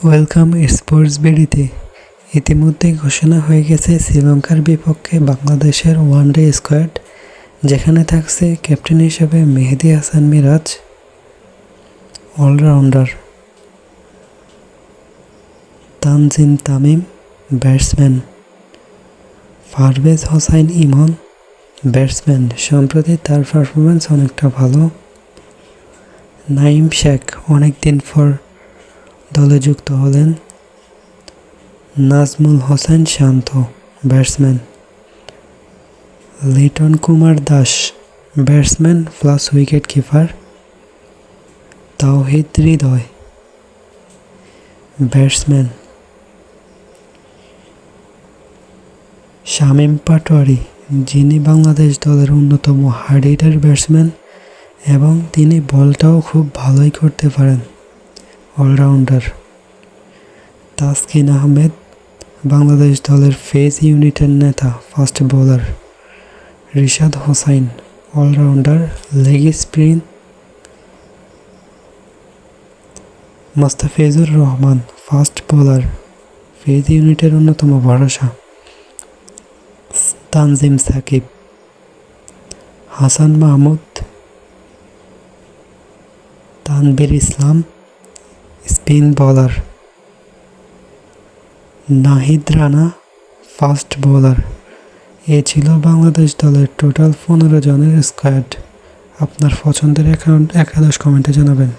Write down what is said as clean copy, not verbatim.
Welcome sports বিডিতে ইতিমধ্যেই ঘোষণা হয়ে গেছে শ্রীলঙ্কার বিপক্ষে বাংলাদেশের ওয়ানডে স্কোয়াড, যেখানে থাকছে ক্যাপ্টেন হিসেবে মেহেদী হাসান মিরাজ, অলরাউন্ডার তানজিম তামিম, ব্যাটসম্যান পারভেজ হোসাইন ইমন, ব্যাটসম্যান সম্প্রতি তার পারফরমেন্স অনেকটা ভালো। নাঈম শেখ অনেকদিন পর দলে যুক্ত হলেন। Najmul Hossain Shanto, batsman. Liton Kumar Das, batsman plus wicket keeper. Towhid Hridoy, batsman. Shamim Patwari, যিনি বাংলাদেশ দলের অন্যতম হার্ড হিটার ব্যাটসম্যান এবং তিনি বলটাও খুব ভালোই করতে পারেন, অলরাউন্ডার। তাসকিন আহমেদ, বাংলাদেশ দলের পেস ইউনিটের নেতা, fast bowler. Rishad Hossain, allrounder, leg spin. Mustafizur Rahman, fast bowler, pace ইউনিটের অন্যতম ভরসা। Tanzim Sakib, Hasan Mahmud, Tanvir Islam, spin bowler. Nahid Rana, fast bowler. এ ছিল বাংলাদেশ দলের টোটাল 15 জনের স্কোয়াড। আপনার পছন্দের একাদশ কমেন্টে জানাবেন।